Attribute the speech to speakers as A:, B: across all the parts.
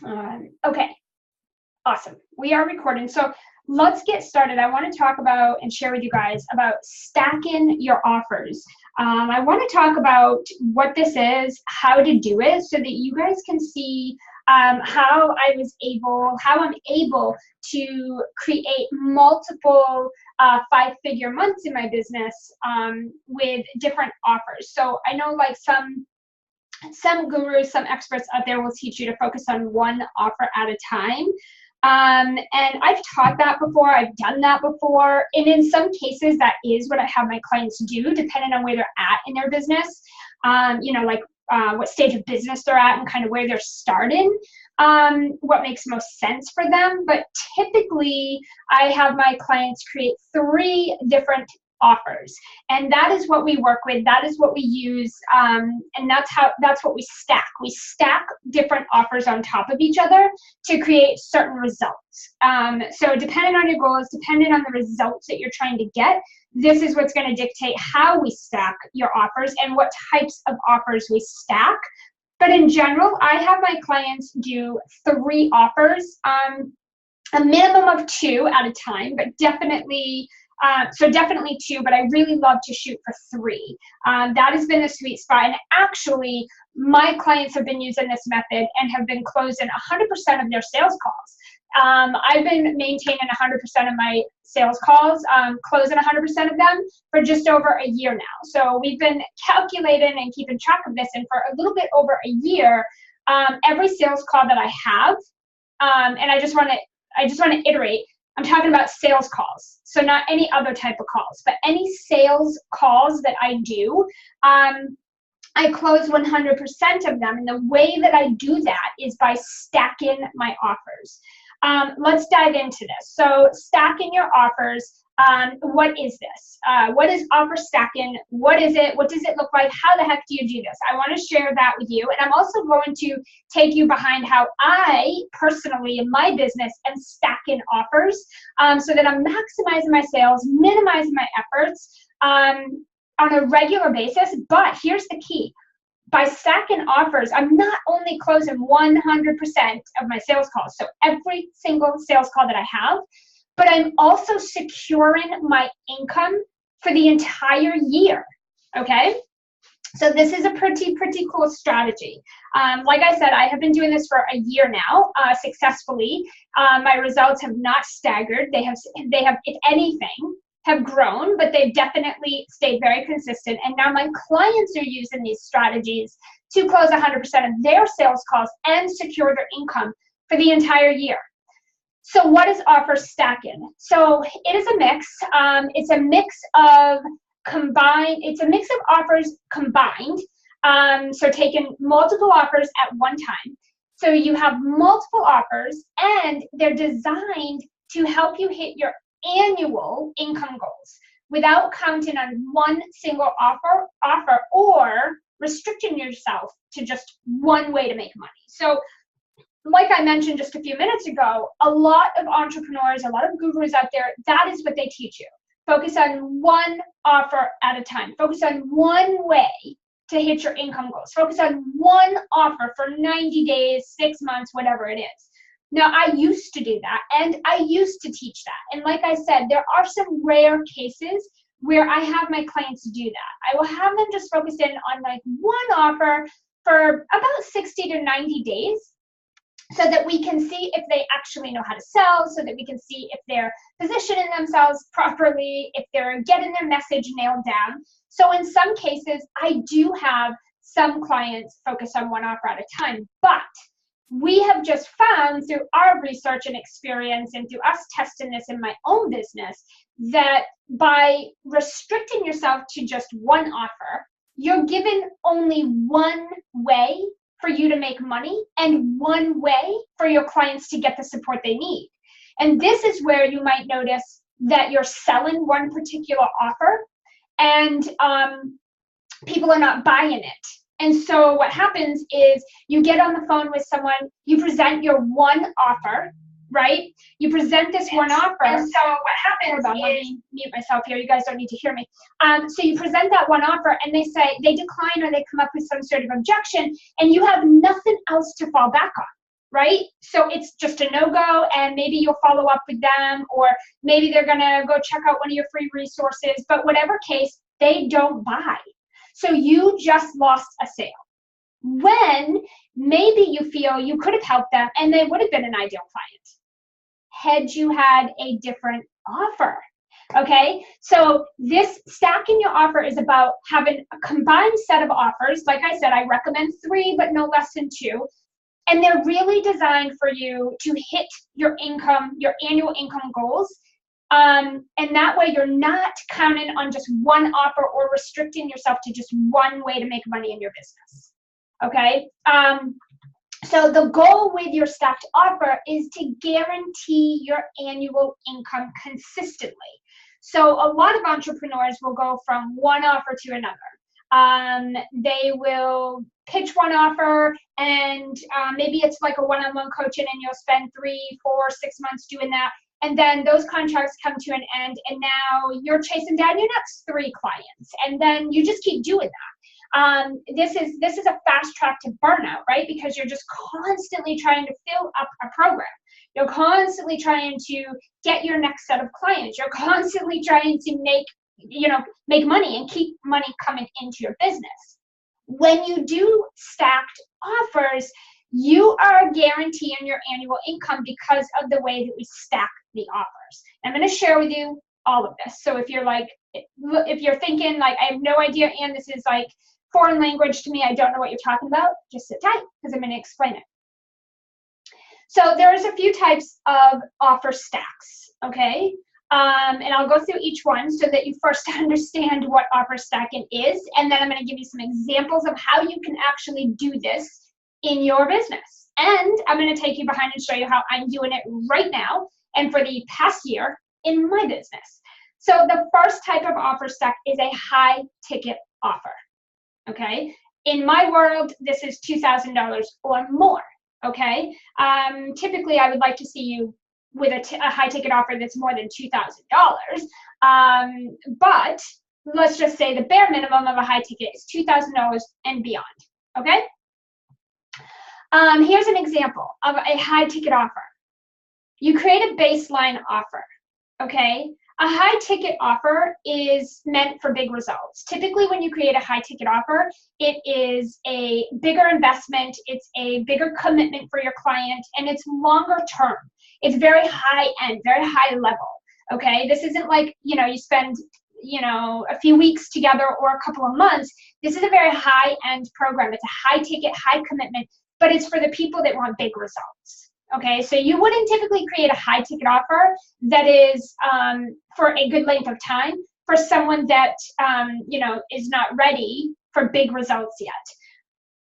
A: Okay, awesome. We are recording. So let's get started. I want to talk about and share with you guys about stacking your offers. I want to talk about what this is, how to do it, so that you guys can see how I'm able to create multiple five-figure months in my business with different offers. So I know like some gurus, some experts out there will teach you to focus on one offer at a time. And I've taught that before, I've done that before, and in some cases that is what I have my clients do, depending on where they're at in their business, like what stage of business they're at and kind of where they're starting, what makes most sense for them. But typically I have my clients create 3 different offers, and that is what we work with, that is what we use, and that's what we stack different offers on top of each other to create certain results. So depending on your goals, depending on the results that you're trying to get, this is what's going to dictate how we stack your offers and what types of offers we stack. But in general, I have my clients do 3 offers, a minimum of 2 at a time, but definitely 2, but I really love to shoot for 3. That has been the sweet spot. And actually, my clients have been using this method and have been closing 100% of their sales calls. I've been maintaining 100% of my sales calls, closing 100% of them for just over a year now. So we've been calculating and keeping track of this, and for a little bit over a year, every sales call that I have, and I just want to iterate, I'm talking about sales calls, so not any other type of calls, but any sales calls that I do, I close 100% of them. And the way that I do that is by stacking my offers. Let's dive into this. So stacking your offers, what is this? What is offer stacking? What is it? What does it look like? How the heck do you do this? I want to share that with you. And I'm also going to take you behind how I personally in my business am stacking offers, so that I'm maximizing my sales, minimizing my efforts on a regular basis. But here's the key. By stacking offers, I'm not only closing 100% of my sales calls, so every single sales call that I have, but I'm also securing my income for the entire year, okay? So this is a pretty cool strategy. Like I said, I have been doing this for a year now, successfully. My results have not staggered. They have, if anything, have grown, but they've definitely stayed very consistent. And now my clients are using these strategies to close 100% of their sales calls and secure their income for the entire year. So what is offer stacking? So it is a mix. It's a mix of offers combined. So taking multiple offers at one time. So you have multiple offers, and they're designed to help you hit your annual income goals without counting on one single offer or restricting yourself to just one way to make money. So like I mentioned just a few minutes ago, a lot of entrepreneurs, a lot of gurus out there, that is what they teach you. Focus on one offer at a time. Focus on one way to hit your income goals. Focus on one offer for 90 days, 6 months, whatever it is. Now, I used to do that, and I used to teach that. And like I said, there are some rare cases where I have my clients do that. I will have them just focus in on like one offer for about 60 to 90 days so that we can see if they actually know how to sell, so that we can see if they're positioning themselves properly, if they're getting their message nailed down. So in some cases, I do have some clients focus on one offer at a time, but we have just found through our research and experience and through us testing this in my own business that by restricting yourself to just one offer, you're given only one way for you to make money and one way for your clients to get the support they need. And this is where you might notice that you're selling one particular offer and people are not buying it. And so what happens is you get on the phone with someone, you present your one offer, right? You present this one offer. And so what happens is, let me mute myself here, you guys don't need to hear me. So you present that one offer and they say, they decline or they come up with some sort of objection and you have nothing else to fall back on. right? So it's just a no-go, and maybe you'll follow up with them, or maybe they're gonna go check out one of your free resources, but whatever case, they don't buy. So you just lost a sale. When maybe you feel you could have helped them and they would have been an ideal client had you had a different offer. Okay, so this stacking your offer is about having a combined set of offers. Like I said, I recommend 3, but no less than 2. And they're really designed for you to hit your income, your annual income goals. And that way you're not counting on just one offer or restricting yourself to just one way to make money in your business. Okay, so the goal with your stacked offer is to guarantee your annual income consistently. So a lot of entrepreneurs will go from one offer to another. They will pitch one offer, and maybe it's like a one-on-one coaching, and you'll spend 3, 4, 6 months doing that. And then those contracts come to an end, and now you're chasing down your next 3 clients, and then you just keep doing that. This is a fast track to burnout, right? Because you're just constantly trying to fill up a program. You're constantly trying to get your next set of clients. You're constantly trying to make money and keep money coming into your business. When you do stacked offers, you are guaranteeing your annual income because of the way that we stack the offers. I'm going to share with you all of this. So if you're thinking like, I have no idea, and this is like foreign language to me, I don't know what you're talking about, just sit tight because I'm going to explain it. So there's a few types of offer stacks, okay? And I'll go through each one so that you first understand what offer stacking is, and then I'm going to give you some examples of how you can actually do this in your business. And I'm going to take you behind and show you how I'm doing it right now and for the past year in my business. So the first type of offer stack is a high ticket offer, okay? In my world, this is $2,000 or more, okay? Typically, I would like to see you with a high ticket offer that's more than $2,000. But let's just say the bare minimum of a high ticket is $2,000 and beyond, okay? Here's an example of a high ticket offer. You create a baseline offer, okay? A high ticket offer is meant for big results. Typically, when you create a high ticket offer, it is a bigger investment, it's a bigger commitment for your client, and it's longer term. It's very high end, very high level, okay? This isn't like, you spend, a few weeks together or a couple of months. This is a very high end program. It's a high ticket, high commitment, but it's for the people that want big results. Okay, so you wouldn't typically create a high ticket offer that is for a good length of time for someone that is not ready for big results yet.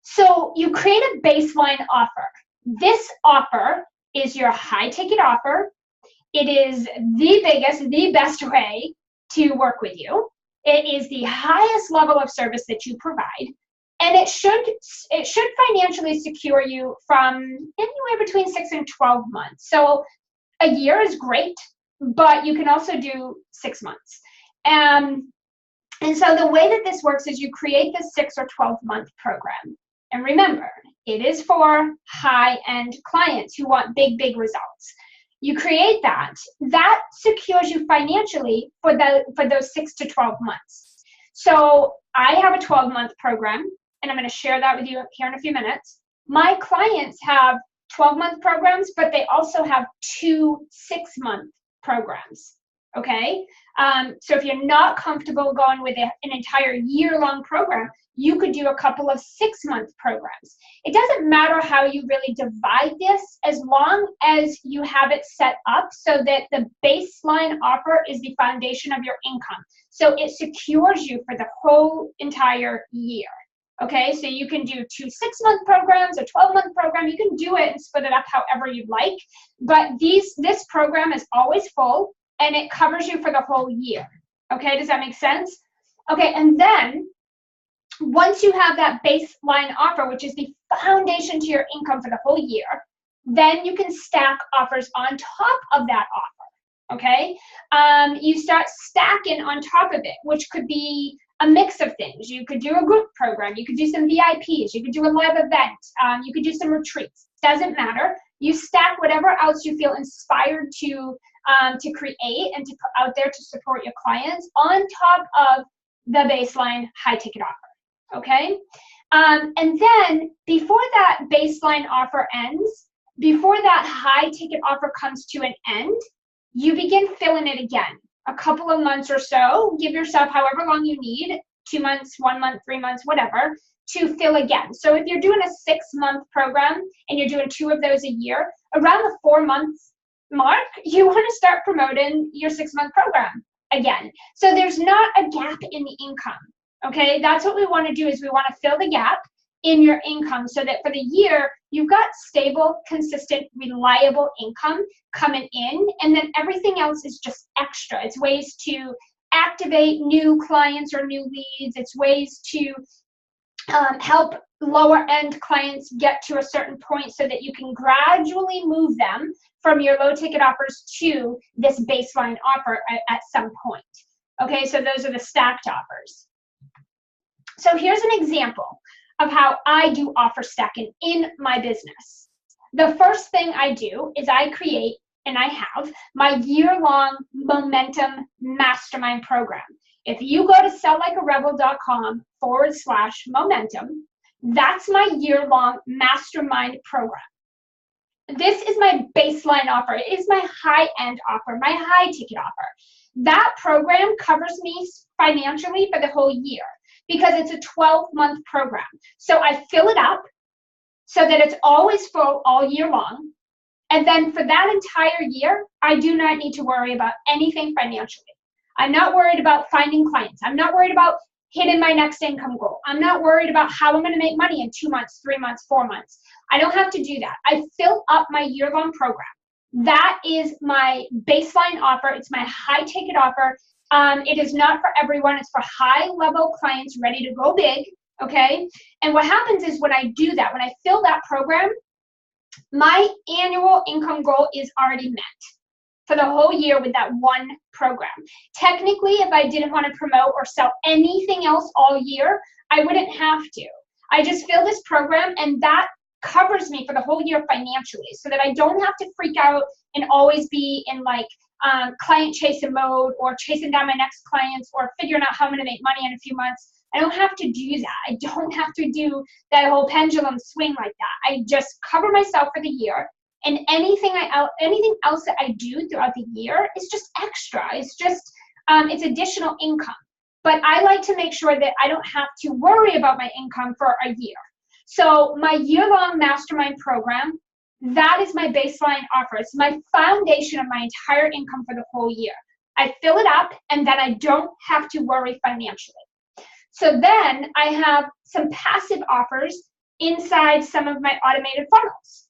A: So you create a baseline offer. This offer is your high ticket offer. It is the biggest, the best way to work with you. It is the highest level of service that you provide. And it should financially secure you from anywhere between 6 and 12 months. So a year is great, but you can also do 6 months. And so the way that this works is you create this 6 or 12-month program. And remember, it is for high-end clients who want big, big results. You create that. That secures you financially for those 6 to 12 months. So I have a 12-month program, and I'm going to share that with you here in a few minutes. My clients have 12-month programs, but they also have 2 6-month programs, okay? So if you're not comfortable going with an entire year-long program, you could do a couple of 6-month programs. It doesn't matter how you really divide this, as long as you have it set up so that the baseline offer is the foundation of your income. So it secures you for the whole entire year. Okay, so you can do 2 6-month programs, a 12-month program. You can do it and split it up however you'd like. But this program is always full, and it covers you for the whole year. Okay, does that make sense? Okay, and then once you have that baseline offer, which is the foundation to your income for the whole year, then you can stack offers on top of that offer. Okay, you start stacking on top of it, which could be a mix of things. You could do a group program, you could do some VIPs, you could do a live event, you could do some retreats. Doesn't matter. You stack whatever else you feel inspired to create and to put out there to support your clients on top of the baseline high ticket offer, okay? And then before that baseline offer ends, before that high ticket offer comes to an end, you begin filling it again. A couple of months or so, give yourself however long you need, 2 months, 1 month, 3 months, whatever, to fill again. So if you're doing a 6-month program and you're doing 2 of those a year, around the 4 months mark, you want to start promoting your 6-month program again. So there's not a gap in the income, okay? That's what we want to do, is we want to fill the gap in your income so that for the year, you've got stable, consistent, reliable income coming in, and then everything else is just extra. It's ways to activate new clients or new leads. It's ways to help lower end clients get to a certain point so that you can gradually move them from your low ticket offers to this baseline offer at some point. Okay, so those are the stacked offers. So here's an example of how I do offer stacking in my business. The first thing I do is I create, and I have, my year-long momentum mastermind program. If you go to selllikearebel.com/momentum, that's my year-long mastermind program. This is my baseline offer. It is my high-end offer, my high-ticket offer. That program covers me financially for the whole year because it's a 12-month program. So I fill it up so that it's always full all year long. And then for that entire year, I do not need to worry about anything financially. I'm not worried about finding clients. I'm not worried about hitting my next income goal. I'm not worried about how I'm going to make money in 2 months, 3 months, 4 months. I don't have to do that. I fill up my year-long program. That is my baseline offer. It's my high-ticket offer. It is not for everyone. It's for high-level clients ready to go big, okay? And what happens is when I do that, when I fill that program, my annual income goal is already met for the whole year with that one program. Technically, if I didn't want to promote or sell anything else all year, I wouldn't have to. I just fill this program and that covers me for the whole year financially so that I don't have to freak out and always be in like client chasing mode or chasing down my next clients or figuring out how I'm going to make money in a few months. I don't have to do that. I don't have to do that whole pendulum swing like that. I just cover myself for the year, and anything else that I do throughout the year is just extra. It's just it's additional income. But I like to make sure that I don't have to worry about my income for a year. So my year-long mastermind program, that is my baseline offer. It's my foundation of my entire income for the whole year. I fill it up, and then I don't have to worry financially. So then I have some passive offers inside some of my automated funnels.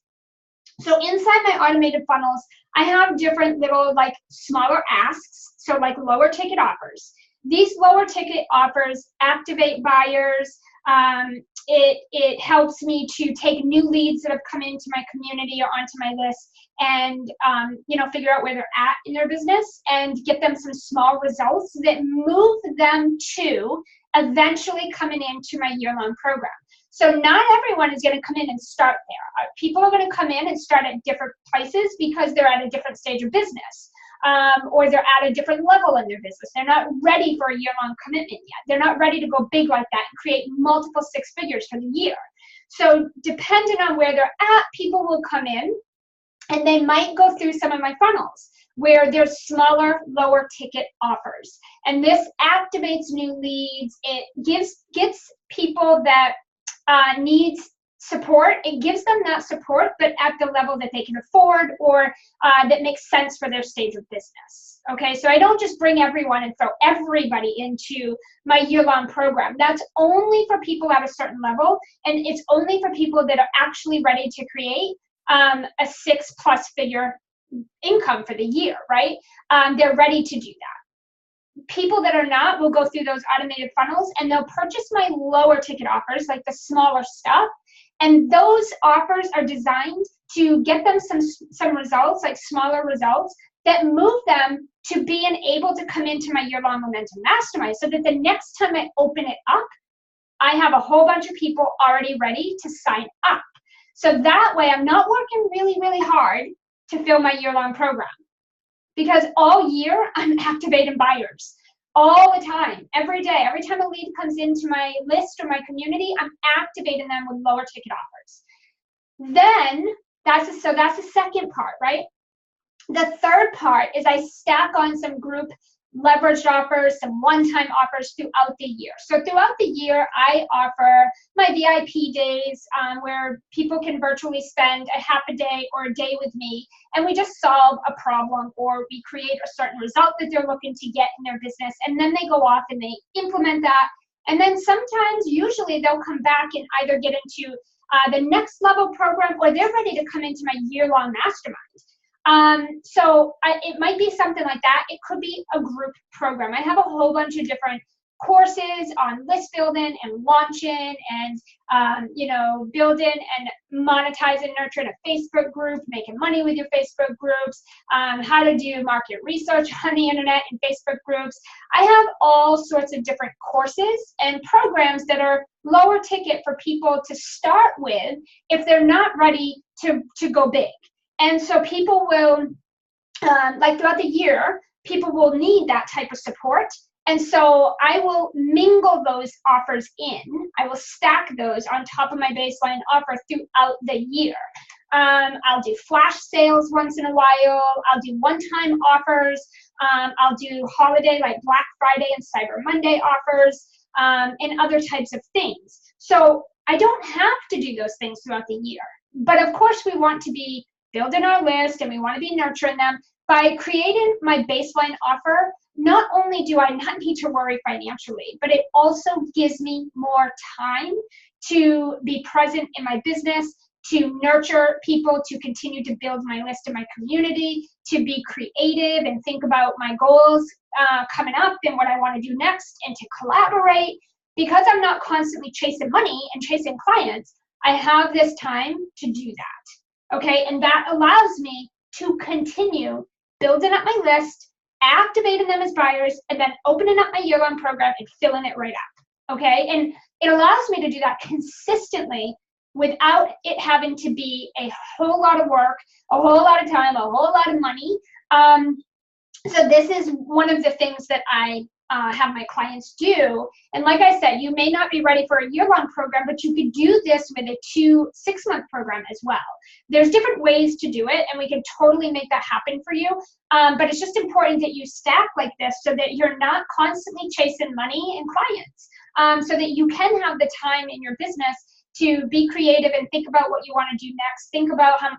A: So inside my automated funnels, I have different little like smaller asks, so like lower ticket offers. These lower ticket offers activate buyers. It helps me to take new leads that have come into my community or onto my list and figure out where they're at in their business and get them some small results that move them to eventually coming into my year-long program. So not everyone is going to come in and start there. People are going to come in and start at different places because they're at a different stage of business. Or they're at a different level in their business. They're not ready for a year-long commitment yet. They're not ready to go big like that and create multiple 6 figures for the year. So depending on where they're at, people will come in and they might go through some of my funnels where there's smaller, lower ticket offers. And this activates new leads. It gets people that needs support. It gives them that support, but at the level that they can afford or that makes sense for their stage of business. Okay, so I don't just bring everyone and throw everybody into my year-long program. That's only for people at a certain level, and it's only for people that are actually ready to create a 6+ figure income for the year, right? They're ready to do that. People that are not will go through those automated funnels and they'll purchase my lower ticket offers, like the smaller stuff. And those offers are designed to get them some results, like smaller results, that move them to being able to come into my year-long momentum mastermind so that the next time I open it up, I have a whole bunch of people already ready to sign up. So that way I'm not working really, really hard to fill my year-long program, because all year I'm activating buyers all the time, every day. Every time a lead comes into my list or my community, I'm activating them with lower ticket offers. Then that's the second part, right? The third part is I stack on some group leveraged offers, some one-time offers throughout the year. So throughout the year, I offer my VIP days where people can virtually spend a half a day or a day with me, and we just solve a problem, or we create a certain result that they're looking to get in their business, and then they go off and they implement that. And then sometimes, usually, they'll come back and either get into the next level program, or they're ready to come into my year-long mastermind. So it might be something like that. It could be a group program. I have a whole bunch of different courses on list building and launching and, building and monetizing, nurturing a Facebook group, making money with your Facebook groups, how to do market research on the internet and Facebook groups. I have all sorts of different courses and programs that are lower ticket for people to start with if they're not ready to go big. And so people will, throughout the year, people will need that type of support. And so I will mingle those offers in. I will stack those on top of my baseline offer throughout the year. I'll do flash sales once in a while. I'll do one-time offers. I'll do holiday like Black Friday and Cyber Monday offers, and other types of things. So I don't have to do those things throughout the year. But of course, we want to be building our list, and we want to be nurturing them. By creating my baseline offer, not only do I not need to worry financially, but it also gives me more time to be present in my business, to nurture people, to continue to build my list and my community, to be creative and think about my goals coming up and what I want to do next, and to collaborate. Because I'm not constantly chasing money and chasing clients, I have this time to do that. Okay, and that allows me to continue building up my list, activating them as buyers, and then opening up my year-long program and filling it right up. Okay, and it allows me to do that consistently without it having to be a whole lot of work, a whole lot of time, a whole lot of money. So this is one of the things that I have my clients do. And like I said, you may not be ready for a year-long program, but you could do this with a 2 6-month program as well. There's different ways to do it, and we can totally make that happen for you. But it's just important that you stack like this so that you're not constantly chasing money and clients, so that you can have the time in your business to be creative and think about what you want to do next. Think about how,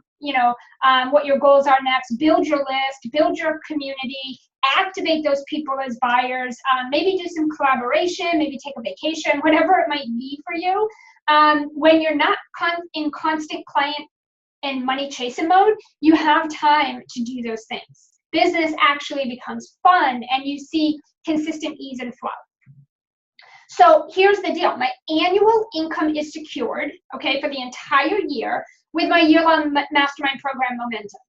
A: what your goals are next. Build your list, build your community, activate those people as buyers, maybe do some collaboration, maybe take a vacation, whatever it might be for you. When you're not in constant client and money chasing mode, you have time to do those things. Business actually becomes fun, and you see consistent ease and flow. So here's the deal. My annual income is secured, okay, for the entire year with my year-long mastermind program, Momentum.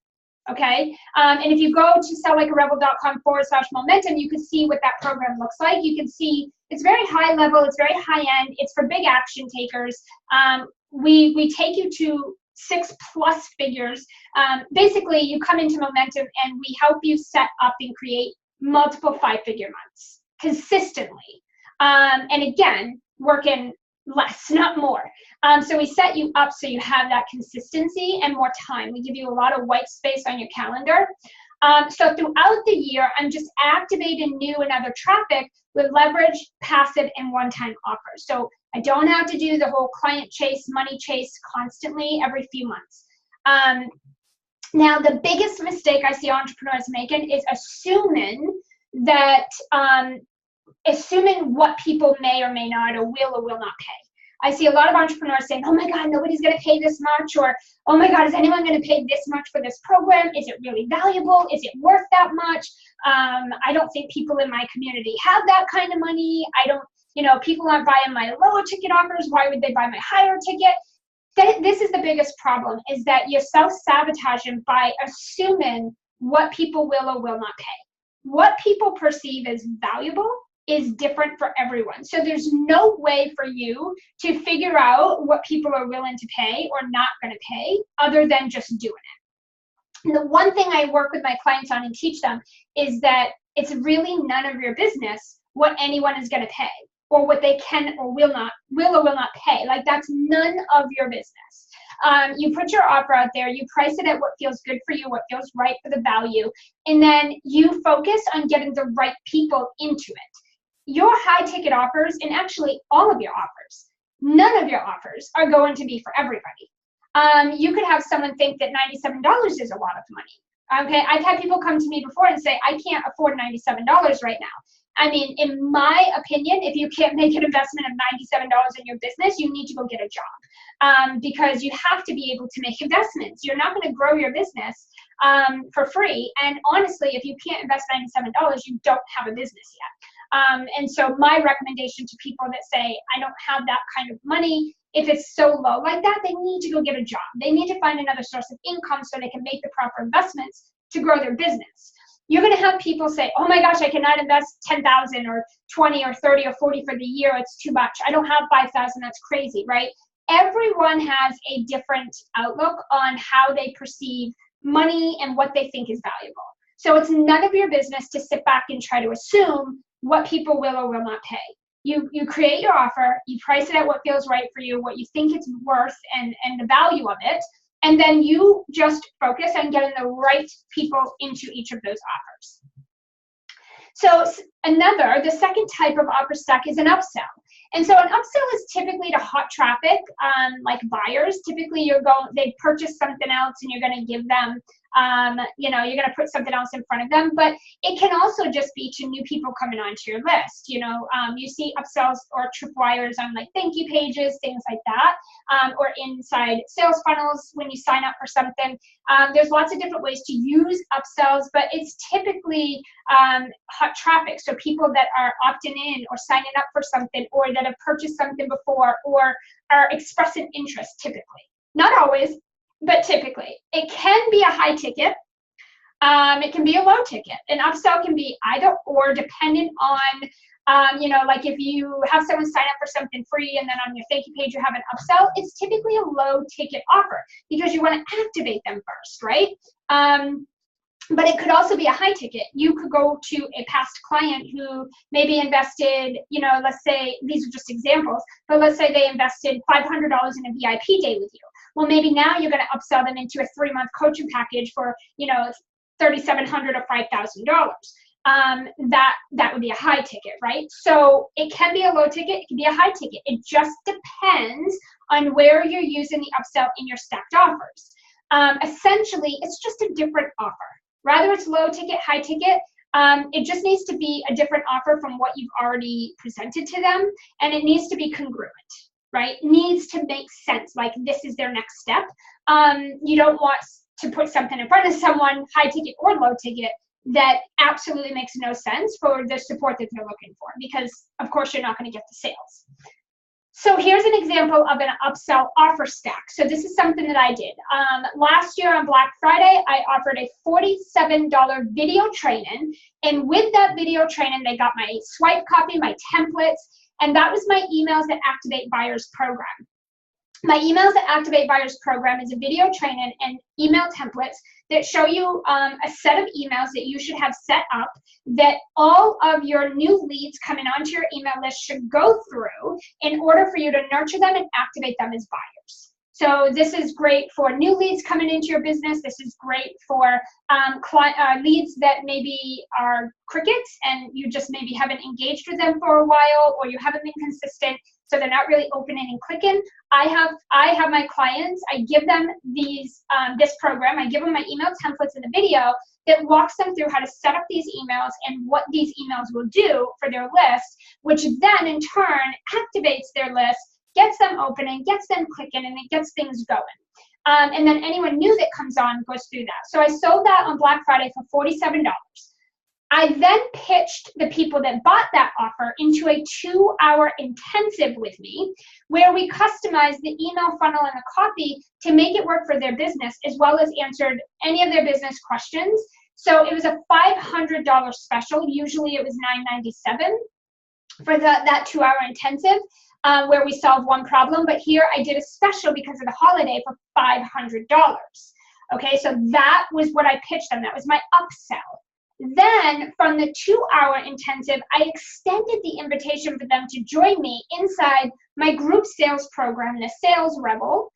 A: Okay, and if you go to selllikearebel.com/momentum, you can see what that program looks like. You can see it's very high level, it's very high end, it's for big action takers. We take you to 6+ figures. Basically, you come into Momentum and we help you set up and create multiple 5-figure months consistently. And again, working less, not more. So we set you up so you have that consistency and more time. We give you a lot of white space on your calendar. So throughout the year, I'm just activating new and other traffic with leverage, passive, and one-time offers. So I don't have to do the whole client chase, money chase constantly every few months. Now, the biggest mistake I see entrepreneurs making is assuming that assuming what people may or may not or will not pay. I see a lot of entrepreneurs saying, oh my God, nobody's going to pay this much, or oh my God, is anyone going to pay this much for this program? Is it really valuable? Is it worth that much? I don't think people in my community have that kind of money. I don't, people aren't buying my lower ticket offers. Why would they buy my higher ticket? This is the biggest problem, is that you're self-sabotaging by assuming what people will or will not pay. What people perceive as valuable is different for everyone. So there's no way for you to figure out what people are willing to pay or not going to pay other than just doing it. And the one thing I work with my clients on and teach them is that it's really none of your business what anyone is going to pay or what they can or will or will not pay. Like, that's none of your business. You put your offer out there, you price it at what feels good for you, what feels right for the value, and then you focus on getting the right people into it. Your high ticket offers, and actually all of your offers, none of your offers are going to be for everybody. You could have someone think that $97 is a lot of money. Okay, I've had people come to me before and say, I can't afford $97 right now. I mean, in my opinion, if you can't make an investment of $97 in your business, you need to go get a job, because you have to be able to make investments. You're not going to grow your business for free. And honestly, if you can't invest $97, you don't have a business yet. And so my recommendation to people that say, I don't have that kind of money, if it's so low like that, they need to go get a job. They need to find another source of income so they can make the proper investments to grow their business. You're going to have people say, oh my gosh, I cannot invest 10,000 or 20 or 30 or 40 for the year. It's too much. I don't have 5,000. That's crazy, right? Everyone has a different outlook on how they perceive money and what they think is valuable. So it's none of your business to sit back and try to assume what people will or will not pay. You create your offer, you price it at what feels right for you, what you think it's worth and the value of it, and then you just focus on getting the right people into each of those offers. So the second type of offer stack is an upsell. And so an upsell is typically to hot traffic, like buyers. Typically they purchase something else and you're going to give them, you're going to put something else in front of them. But it can also just be to new people coming onto your list. You see upsells or tripwires on like thank you pages, things like that, or inside sales funnels when you sign up for something. There's lots of different ways to use upsells, but it's typically hot traffic. So people that are opting in or signing up for something, or that have purchased something before, or are expressing interest typically. Not always, but typically. It can be a high ticket. It can be a low ticket. An upsell can be either or, dependent on, like if you have someone sign up for something free and then on your thank you page you have an upsell, it's typically a low ticket offer because you want to activate them first, right? But it could also be a high ticket. You could go to a past client who maybe invested, let's say, these are just examples, but let's say they invested $500 in a VIP day with you. Well, maybe now you're going to upsell them into a 3-month coaching package for, $3,700 or $5,000. That would be a high ticket, right? So it can be a low ticket, it can be a high ticket. It just depends on where you're using the upsell in your stacked offers. Essentially, it's just a different offer. Rather it's low ticket, high ticket, it just needs to be a different offer from what you've already presented to them, and it needs to be congruent, right? It needs to make sense, like this is their next step. You don't want to put something in front of someone, high ticket or low ticket, that absolutely makes no sense for the support that they're looking for, because of course you're not going to get the sales. So here's an example of an upsell offer stack. So this is something that I did. Last year on Black Friday, I offered a $47 video training. And with that video training, they got my swipe copy, my templates, and that was my Emails That Activate Buyers program. My Emails That Activate Buyers program is a video training and email templates that show you a set of emails that you should have set up that all of your new leads coming onto your email list should go through in order for you to nurture them and activate them as buyers. So this is great for new leads coming into your business. This is great for leads that maybe are crickets and you just maybe haven't engaged with them for a while, or you haven't been consistent, so they're not really opening and clicking. I have my clients, I give them this program, I give them my email templates in the video that walks them through how to set up these emails and what these emails will do for their list, which then in turn activates their list, gets them opening, gets them clicking, and it gets things going. And then anyone new that comes on goes through that. So I sold that on Black Friday for $47. I then pitched the people that bought that offer into a 2-hour intensive with me, where we customized the email funnel and the copy to make it work for their business, as well as answered any of their business questions. So it was a $500 special. Usually it was $997. for that 2-hour intensive where we solve one problem. But here I did a special because of the holiday for $500. Okay, so that was what I pitched them. That was my upsell. Then from the 2-hour intensive, I extended the invitation for them to join me inside my group sales program, the Sales Rebel.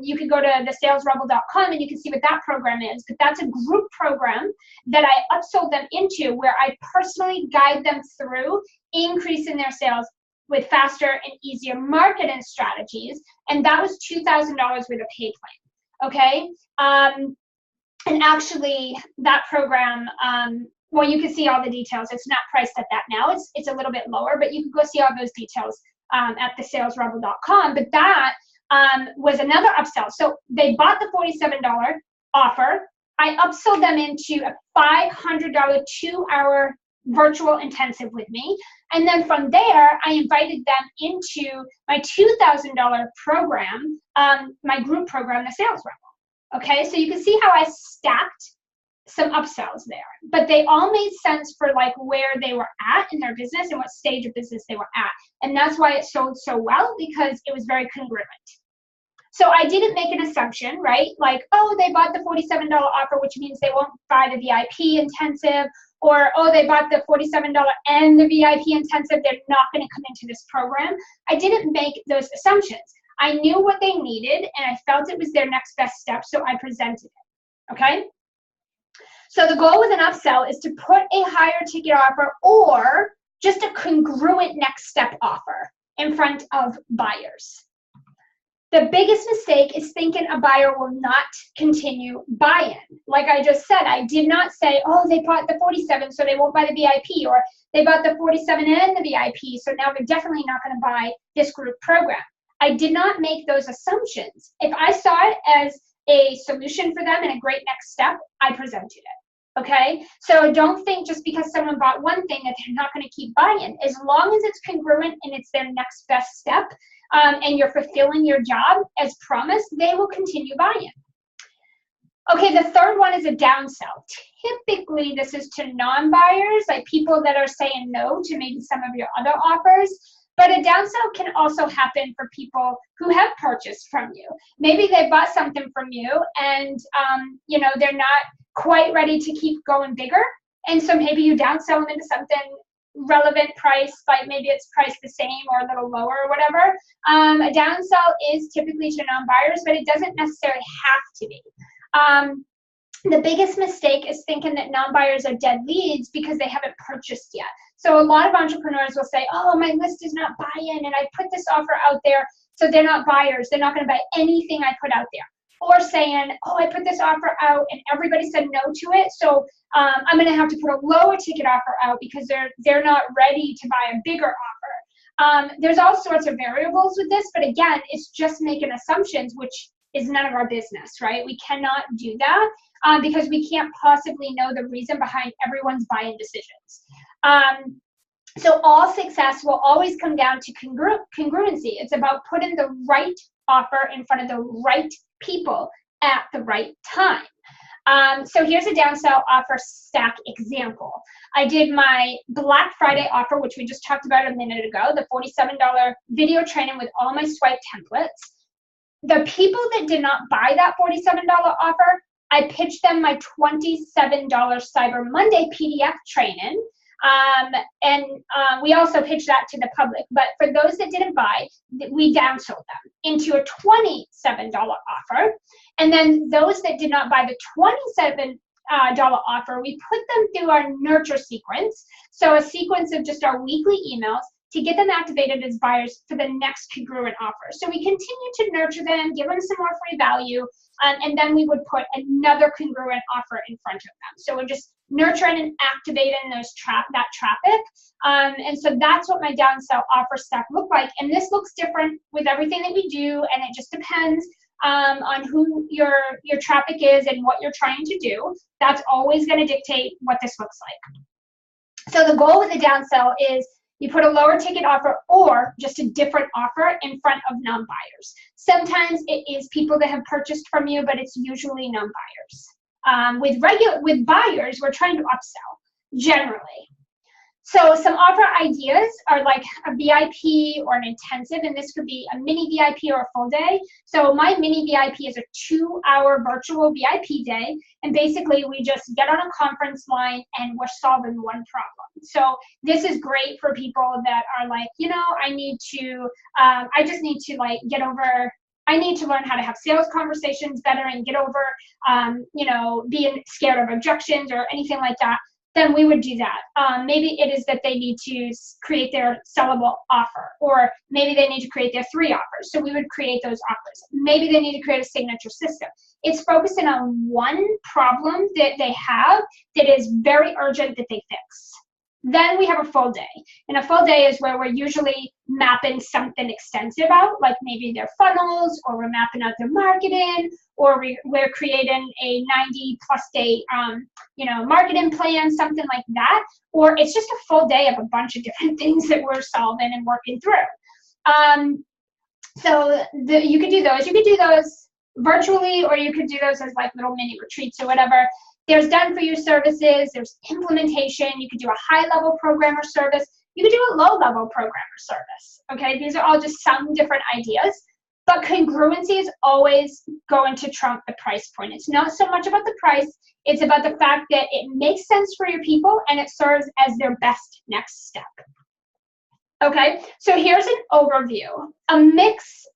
A: You can go to thesalesrebel.com and you can see what that program is. But that's a group program that I upsold them into, where I personally guide them through increasing their sales with faster and easier marketing strategies. And that was $2,000 worth of pay plan. Okay. And actually, that program, well, you can see all the details. It's not priced at that now. It's a little bit lower, but you can go see all those details at thesalesrebel.com. But that was another upsell. So they bought the $47 offer. I upsold them into a $500 2-hour virtual intensive with me. And then from there, I invited them into my $2,000 program, my group program, the Sales Rebel. Okay, so you can see how I stacked some upsells there, but they all made sense for like where they were at in their business and what stage of business they were at. And that's why it sold so well, because it was very congruent. So I didn't make an assumption, right? Like, oh, they bought the $47 offer, which means they won't buy the VIP intensive, or, oh, they bought the $47 and the VIP intensive, they're not going to come into this program. I didn't make those assumptions. I knew what they needed, and I felt it was their next best step, so I presented it, okay? So the goal with an upsell is to put a higher ticket offer or just a congruent next step offer in front of buyers. The biggest mistake is thinking a buyer will not continue buying. Like I just said, I did not say, oh, they bought the 47, so they won't buy the VIP, or they bought the 47 and the VIP, so now they're definitely not going to buy this group program. I did not make those assumptions. If I saw it as a solution for them and a great next step, I presented it, okay? So don't think just because someone bought one thing that they're not going to keep buying. As long as it's congruent and it's their next best step, and you're fulfilling your job as promised, they will continue buying. Okay, the third one is a downsell. Typically, this is to non-buyers, like people that are saying no to maybe some of your other offers. But a downsell can also happen for people who have purchased from you. Maybe they bought something from you and you know, they're not quite ready to keep going bigger. And so maybe you downsell them into something relevant price, like maybe it's priced the same or a little lower or whatever. A downsell is typically to non-buyers, but it doesn't necessarily have to be. The biggest mistake is thinking that non-buyers are dead leads because they haven't purchased yet. So a lot of entrepreneurs will say, oh, my list is not buying, and I put this offer out there, so they're not buyers. They're not going to buy anything I put out there. Or saying, oh, I put this offer out and everybody said no to it, so I'm going to have to put a lower ticket offer out because they're not ready to buy a bigger offer. There's all sorts of variables with this, but again, it's just making assumptions, which is none of our business, right? We cannot do that because we can't possibly know the reason behind everyone's buying decisions. So all success will always come down to congruency. It's about putting the right offer in front of the right people at the right time. So here's a downsell offer stack example. I did my Black Friday offer, which we just talked about a minute ago, the $47 video training with all my swipe templates. The people that did not buy that $47 offer, I pitched them my $27 Cyber Monday PDF training. And we also pitched that to the public. But for those that didn't buy, we downsold them into a $27 offer. And then those that did not buy the $27 offer, we put them through our nurture sequence. So a sequence of just our weekly emails to get them activated as buyers for the next congruent offer. So we continue to nurture them, give them some more free value, and then we would put another congruent offer in front of them. So we're just nurturing and activating that traffic. And so that's what my downsell offer stack looked like. And this looks different with everything that we do, and it just depends on who your traffic is and what you're trying to do. That's always going to dictate what this looks like. So the goal with the downsell is you put a lower ticket offer or just a different offer in front of non-buyers. Sometimes it is people that have purchased from you, but it's usually non-buyers. With buyers, we're trying to upsell generally. So some offer ideas are like a VIP or an intensive, and this could be a mini VIP or a full day. So my mini VIP is a 2-hour virtual VIP day, and basically we just get on a conference line and we're solving one problem. So this is great for people that are like, you know, I just need to like get over, I need to learn how to have sales conversations better and get over, you know, being scared of objections or anything like that. Then we would do that. Maybe it is that they need to create their sellable offer, or maybe they need to create their 3 offers. So we would create those offers. Maybe they need to create a signature system. It's focusing on one problem that they have that is very urgent that they fix. Then we have a full day. And a full day is where we're usually mapping something extensive out, like maybe their funnels, or we're mapping out their marketing, or we're creating a 90+ day, you know, marketing plan, something like that. Or it's just a full day of a bunch of different things that we're solving and working through. So you could do those. You could do those virtually, or you could do those as like little mini retreats or whatever. There's done for you services, there's implementation, you could do a high-level programmer service, you could do a low-level programmer service, okay? These are all just some different ideas, but congruency is always going to trump the price point. It's not so much about the price, it's about the fact that it makes sense for your people and it serves as their best next step. Okay, so here's an overview. A mix,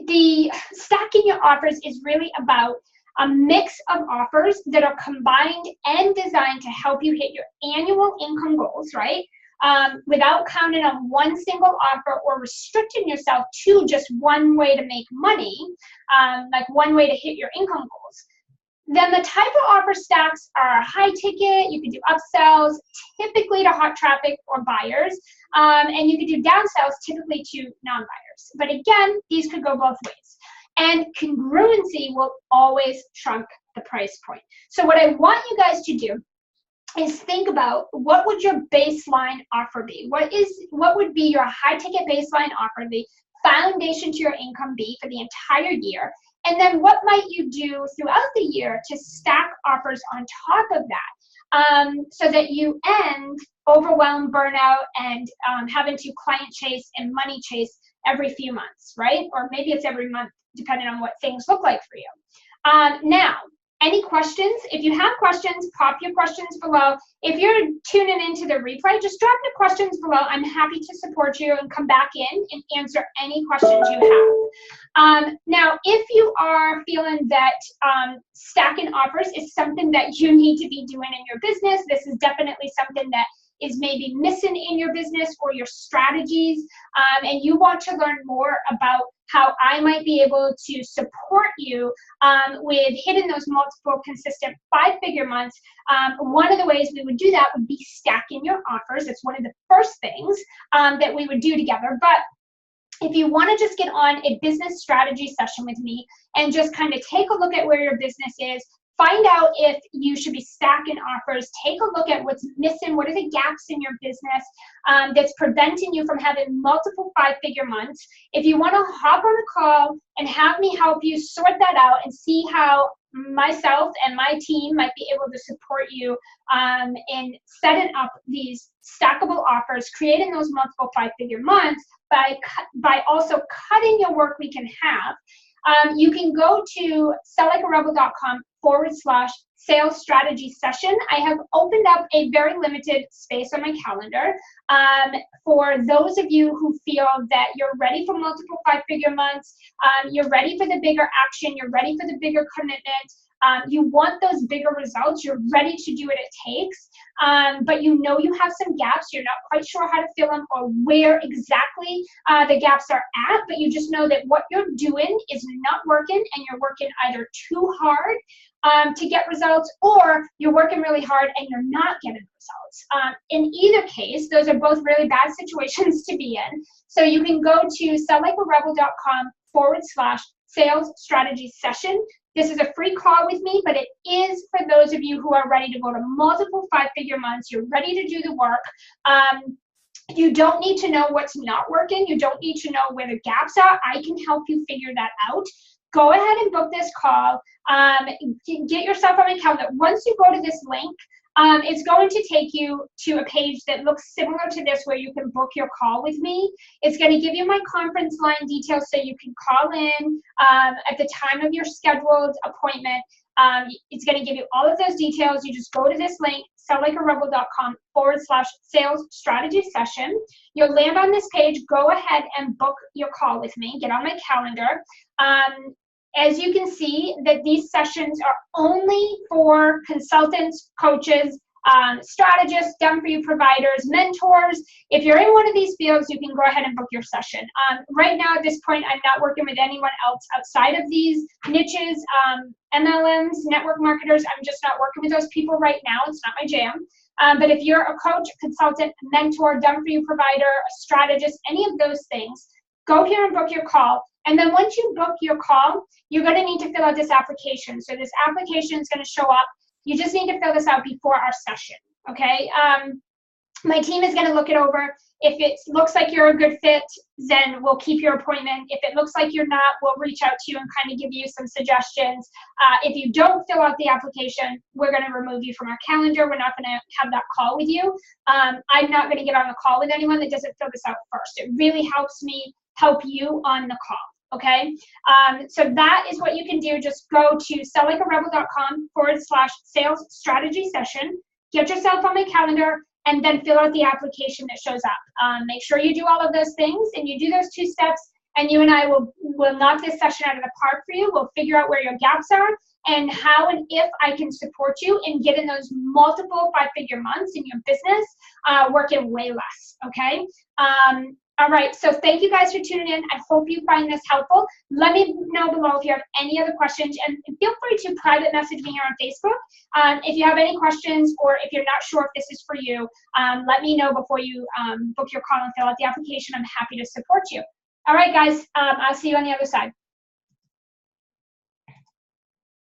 A: the stacking your offers is really about a mix of offers that are combined and designed to help you hit your annual income goals, right? Without counting on one single offer or restricting yourself to just one way to make money, like one way to hit your income goals. Then the type of offer stacks are high ticket, you can do upsells, typically to hot traffic or buyers, and you can do downsells, typically to non-buyers. But again, these could go both ways. And congruency will always trump the price point. So what I want you guys to do is think about, what would your baseline offer be? What would be your high ticket baseline offer, the foundation to your income be for the entire year? And then what might you do throughout the year to stack offers on top of that, so that you end overwhelmed, burnout, and having to client chase and money chase every few months, right? Or maybe it's every month, depending on what things look like for you. Now, any questions? If you have questions, pop your questions below. If you're tuning into the replay, just drop your questions below. I'm happy to support you and come back in and answer any questions you have. Now, if you are feeling that stacking offers is something that you need to be doing in your business, this is definitely something that is maybe missing in your business or your strategies, and you want to learn more about how I might be able to support you with hitting those multiple consistent 5-figure months, one of the ways we would do that would be stacking your offers. It's one of the first things that we would do together. But if you want to just get on a business strategy session with me and just kind of take a look at where your business is, find out if you should be stacking offers, take a look at what's missing, what are the gaps in your business that's preventing you from having multiple 5-figure months. If you want to hop on a call and have me help you sort that out and see how myself and my team might be able to support you in setting up these stackable offers, creating those multiple 5-figure months by also cutting your work week in half, you can go to selllikearebel.com/sales strategy session. I have opened up a very limited space on my calendar for those of you who feel that you're ready for multiple 5-figure months, you're ready for the bigger action, you're ready for the bigger commitment, you want those bigger results, you're ready to do what it takes, but you know you have some gaps, you're not quite sure how to fill them or where exactly the gaps are at, but you just know that what you're doing is not working and you're working either too hard to get results, or you're working really hard and you're not getting results. In either case, those are both really bad situations to be in. So you can go to selllikearebel.com/sales strategy session. This is a free call with me, but it is for those of you who are ready to go to multiple 5-figure months. You're ready to do the work. You don't need to know what's not working. You don't need to know where the gaps are. I can help you figure that out. Go ahead and book this call. Get yourself on my calendar. Once you go to this link, it's going to take you to a page that looks similar to this where you can book your call with me. It's going to give you my conference line details so you can call in at the time of your scheduled appointment. It's going to give you all of those details. You just go to this link, selllikearebel.com/sales strategy session. You'll land on this page. Go ahead and book your call with me. Get on my calendar. As you can see, that these sessions are only for consultants, coaches, strategists, done-for-you providers, mentors. If you're in one of these fields, you can go ahead and book your session. Right now, at this point, I'm not working with anyone else outside of these niches. MLMs, network marketers, I'm just not working with those people right now. It's not my jam. But if you're a coach, consultant, mentor, done-for-you provider, a strategist, any of those things, go here and book your call. And then once you book your call, you're going to need to fill out this application. So this application is going to show up. You just need to fill this out before our session, okay? My team is going to look it over. If it looks like you're a good fit, then we'll keep your appointment. If it looks like you're not, we'll reach out to you and kind of give you some suggestions. If you don't fill out the application, we're going to remove you from our calendar. We're not going to have that call with you. I'm not going to get on a call with anyone that doesn't fill this out first. It really helps me help you on the call. Okay, so that is what you can do. Just go to selllikearebel.com/sales strategy session, get yourself on my calendar, and then fill out the application that shows up. Make sure you do all of those things and you do those 2 steps, and you and I will knock this session out of the park for you. We'll figure out where your gaps are and how and if I can support you in getting those multiple 5-figure months in your business working way less, okay? All right, so thank you guys for tuning in. I hope you find this helpful. Let me know below if you have any other questions, and feel free to private message me here on Facebook. If you have any questions or if you're not sure if this is for you, let me know before you book your call and fill out the application. I'm happy to support you. All right, guys, I'll see you on the other side.